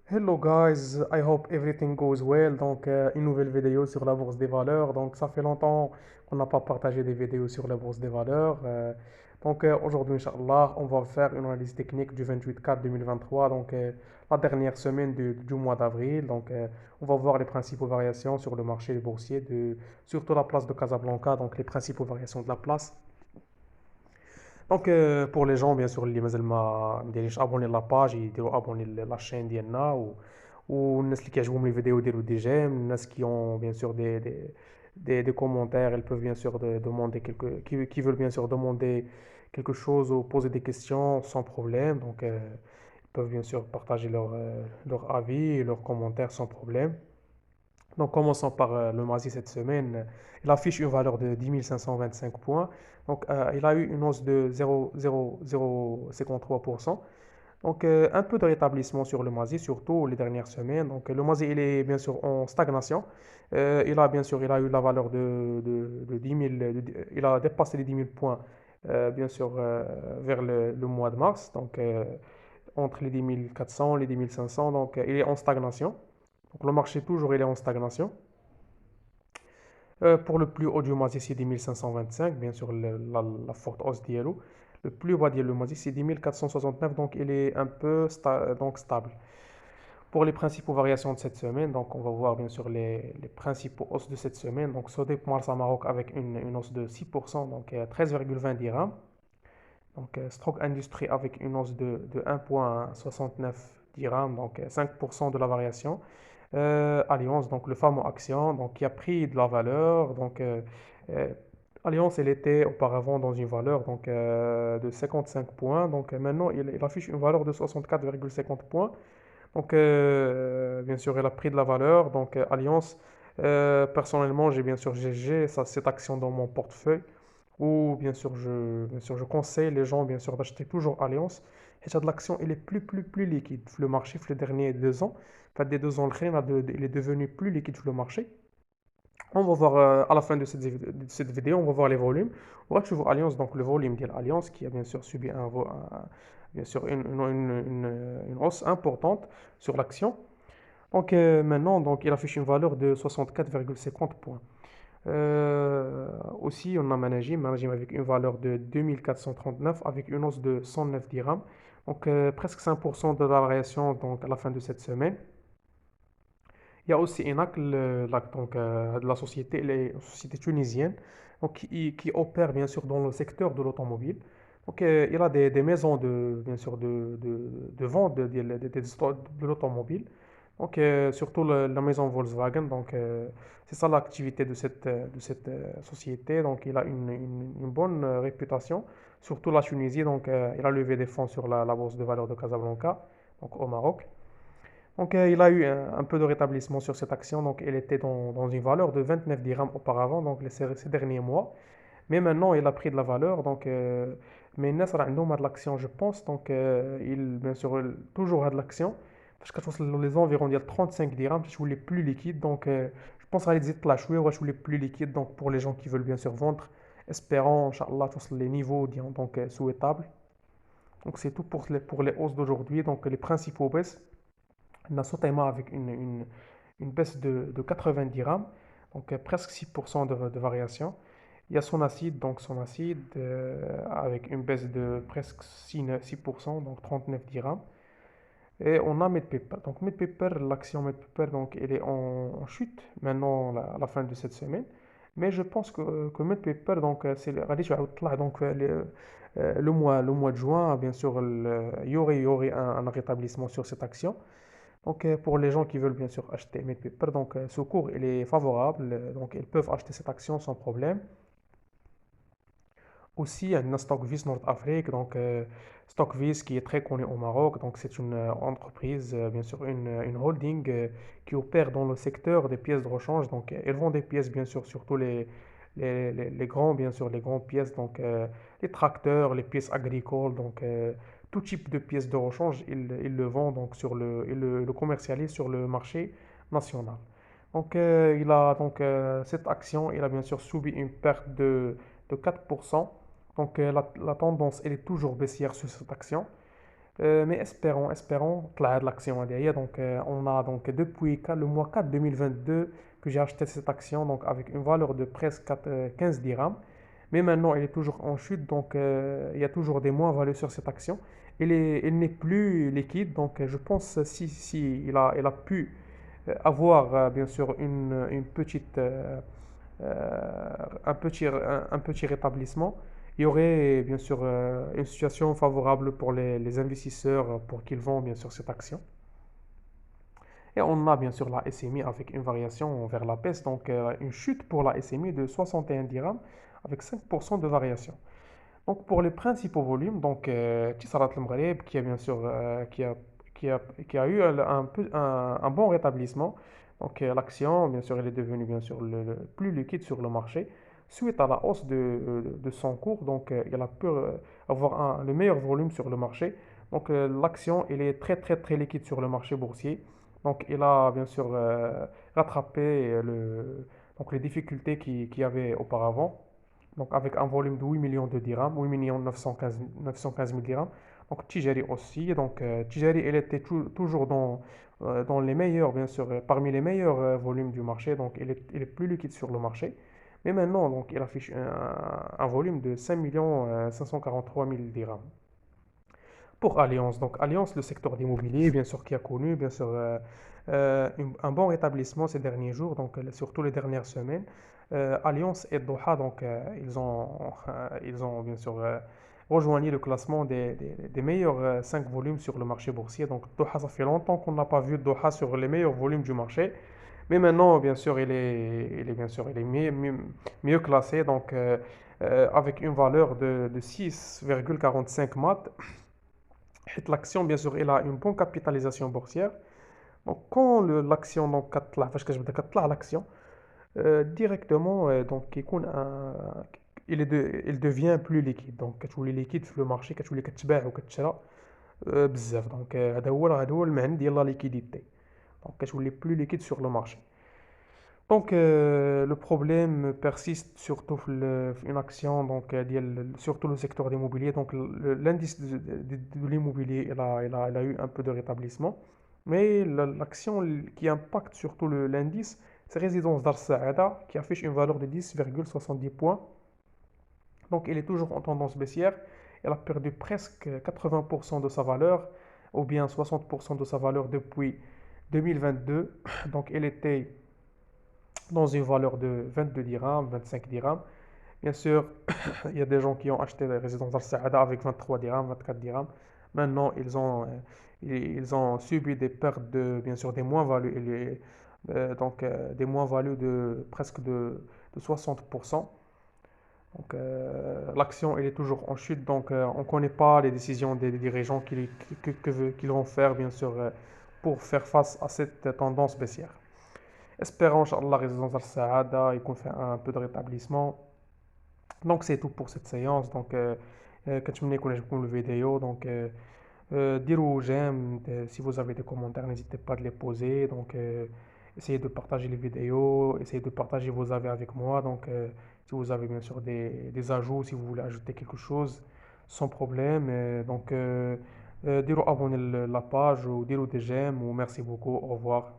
Hello guys, I hope everything goes well. Donc, une nouvelle vidéo sur la bourse des valeurs. Donc, ça fait longtemps qu'on n'a pas partagé des vidéos sur la bourse des valeurs. Aujourd'hui, Inch'Allah, on va faire une analyse technique du 28/4/2023, donc la dernière semaine du mois d'avril. On va voir les principales variations sur le marché boursier, surtout la place de Casablanca, donc les principales variations de la place. Pour les gens, bien sûr, اللي مازال ما مديرينش ابوني لاباج يديروا ابوني لاشين ديالنا والناس اللي كيعجبهم لي فيديو يديروا دي جيم الناس qui ont bien sûr des commentaires, ils peuvent bien sûr demander qui veulent bien sûr demander quelque chose ou poser des questions sans problème. Ils peuvent bien sûr partager leur avis et leurs commentaires sans problème. Donc, commençons par le Masi cette semaine. Il affiche une valeur de 10 525 points. Il a eu une hausse de 0,053%. Un peu de rétablissement sur le Masi, surtout les dernières semaines. Le Masi, il est bien sûr en stagnation. Il a eu la valeur de 10 000, il a dépassé les 10 000 points, vers le mois de mars. Entre les 10 400 et les 10 500. Il est en stagnation. Donc, le marché, toujours, il est en stagnation. Pour le plus haut du mois, c'est 10 525, bien sûr, la forte hausse d'Yellow. Le plus bas d'Yellow, c'est 10 469, donc il est un peu stable. Pour les principaux variations de cette semaine, donc on va voir bien sûr les principaux hausses de cette semaine. Donc Sodec Mars à Maroc avec une hausse de 6%, donc 13,20 dirhams. Stroke Industrie avec une hausse de 1,69 dirhams, donc 5% de la variation. Alliance, donc le fameux Action, donc qui a pris de la valeur. Euh, Alliance, elle était auparavant dans une valeur de 55 points. Maintenant, il affiche une valeur de 64,50 points. Bien sûr, elle a pris de la valeur. Alliance, personnellement, j'ai cette action dans mon portefeuille. Ou bien sûr, je conseille les gens bien sûr d'acheter toujours Alliance. Et ça de l'action, elle est plus liquide. Le marché, les derniers 2 ans, enfin des 2 ans, il est devenu plus liquide sur le marché. On va voir à la fin de cette vidéo, on va voir les volumes. On va voir Alliance, donc le volume de l'Alliance qui a bien sûr subi bien sûr une hausse importante sur l'action. Maintenant, il affiche une valeur de 64,50 points. Aussi, on a Managim avec une valeur de 2439 avec une hausse de 109 dirhams. Presque 5% de la variation à la fin de cette semaine. Il y a aussi Enac, de la société, les sociétés tunisiennes, qui opère bien sûr dans le secteur de l'automobile. Il a des maisons bien sûr de vente de l'automobile. Surtout la maison Volkswagen. C'est ça l'activité de cette société. Il a une bonne réputation, surtout la Tunisie. Il a levé des fonds sur la bourse de valeur de Casablanca, donc au Maroc. Il a eu un peu de rétablissement sur cette action. Elle était dans une valeur de 29 dirhams auparavant, ces derniers mois. Mais maintenant, il a pris de la valeur. Mais Nasr عندهم de l'action, je pense. Bien sûr, toujours a de l'action. Parce que les environs ديال 35 dirhams, je voulais plus liquide. Je pense à les يطلع شوية je voulais plus liquide. Pour les gens qui veulent bien sûr vendre, espérant, Inch'Allah, les niveaux souhaitables. C'est tout pour les hausses d'aujourd'hui. Les principaux baisses. On a Sotema avec une baisse de 90 dirhams, presque 6% de variation. Il y a son acide avec une baisse de presque 6%, donc 39 dirhams. Et on a Medpaper. L'action Medpaper, elle est en chute maintenant à la fin de cette semaine. Mais je pense que Medpaper, c'est غادي تعاود تطلع. Le mois de juin, bien sûr, il y aurait un rétablissement sur cette action. Pour les gens qui veulent bien sûr acheter Medpaper, ce cours il est favorable, ils peuvent acheter cette action sans problème. Aussi, il y a Stockvis Nord Afrique, Stockvis qui est très connu au Maroc, c'est une entreprise, bien sûr une holding qui opère dans le secteur des pièces de rechange. Elles vendent des pièces, bien sûr, surtout les grands, bien sûr, les grandes pièces, les tracteurs, les pièces agricoles, tout type de pièces de rechange, ils le vendent ils le commercialisent sur le marché national. Cette action, il a bien sûr subi une perte de 4%. La tendance, elle est toujours baissière sur cette action. Mais espérons طلع هاد l'action هادية. Donc on a donc depuis le mois 4 2022 que j'ai acheté cette action donc avec une valeur de presque 15 dirhams. Mais maintenant elle est toujours en chute, donc il y a toujours des moins-values sur cette action. Elle n'est plus liquide, donc je pense si il a pu avoir bien sûr une petite un petit rétablissement, il y aurait bien sûr une situation favorable pour les investisseurs pour qu'ils vendent bien sûr cette action. Et on a bien sûr la SMI avec une variation vers la baisse, donc une chute pour la SMI de 61 dirhams avec 5% de variation. Donc pour les principaux volumes, donc Tissarat Al Maghreb qui a bien sûr qui a, qui a eu un bon rétablissement. Donc l'action, bien sûr, elle est devenue bien sûr le plus liquide sur le marché suite à la hausse de son cours. Donc il a pu avoir le meilleur volume sur le marché. Donc l'action, elle est très liquide sur le marché boursier. Donc il a bien sûr rattrapé donc les difficultés qu'il y avait auparavant. Donc avec un volume de 8 millions de dirhams, 8 millions 915 000 dirhams. Donc Tijari aussi. Donc Tijari, elle était toujours dans les meilleurs, bien sûr, parmi les meilleurs volumes du marché. Donc elle est plus liquide sur le marché. Mais maintenant, donc, il affiche un volume de 5 543 000 dirhams. Pour Allianz, donc Allianz, le secteur d'immobilier, bien sûr, qui a connu, bien sûr, un bon rétablissement ces derniers jours, donc surtout les dernières semaines. Allianz et Doha, donc ils ont bien sûr rejoint le classement des meilleurs 5 volumes sur le marché boursier. Donc Doha, ça fait longtemps qu'on n'a pas vu Doha sur les meilleurs volumes du marché, mais maintenant, bien sûr, bien sûr, il est mieux classé, donc avec une valeur de 6,45 maths. L'action, bien sûr, elle a une bonne capitalisation boursière. Donc, quand l'action, donc, فاش كتبدا كتطلع l'action, directement, donc, il devient plus liquide. Donc, كتولي liquide في le marché, كتولي كتباع وكتشرى بزاف. Donc, هذا هو المعنى ديال la liquidité. Donc, كتولي plus liquide sur le marché. Donc, le problème persiste surtout في une action, donc, surtout le secteur immobilier. Donc, l'indice de l'immobilier, il a eu un peu de rétablissement. Mais l'action qui impacte surtout l'indice, c'est Résidence Dar Saada, qui affiche une valeur de 10,70 points. Donc, il est toujours en tendance baissière. Elle a perdu presque 80% de sa valeur, ou bien 60% de sa valeur depuis 2022. Donc, elle était dans une valeur de 22 dirhams, 25 dirhams. Bien sûr, il y a des gens qui ont acheté des résidences Al Saada avec 23 dirhams, 24 dirhams. Maintenant, ils ont subi des pertes bien sûr, des moins-values, donc des moins-values de presque de 60%. Donc, l'action, elle est toujours en chute, donc on ne connaît pas les décisions des dirigeants qu'ils vont faire, bien sûr, pour faire face à cette tendance baissière. Espérons, Inch'Allah, résidence Al-Saada, et qu'on fait un peu de rétablissement. Donc, c'est tout pour cette séance. Donc, كنتمنى يكون عجبكم الفيديو. Donc, dirou j'aime. Si vous avez des commentaires, n'hésitez pas à les poser. Donc, essayez de partager les vidéos. Essayez de partager vos avis avec moi. Donc, si vous avez bien sûr des ajouts, si vous voulez ajouter quelque chose, sans problème. Donc, dirou abonnez la page ou dirou des j'aime. Ou merci beaucoup. Au revoir.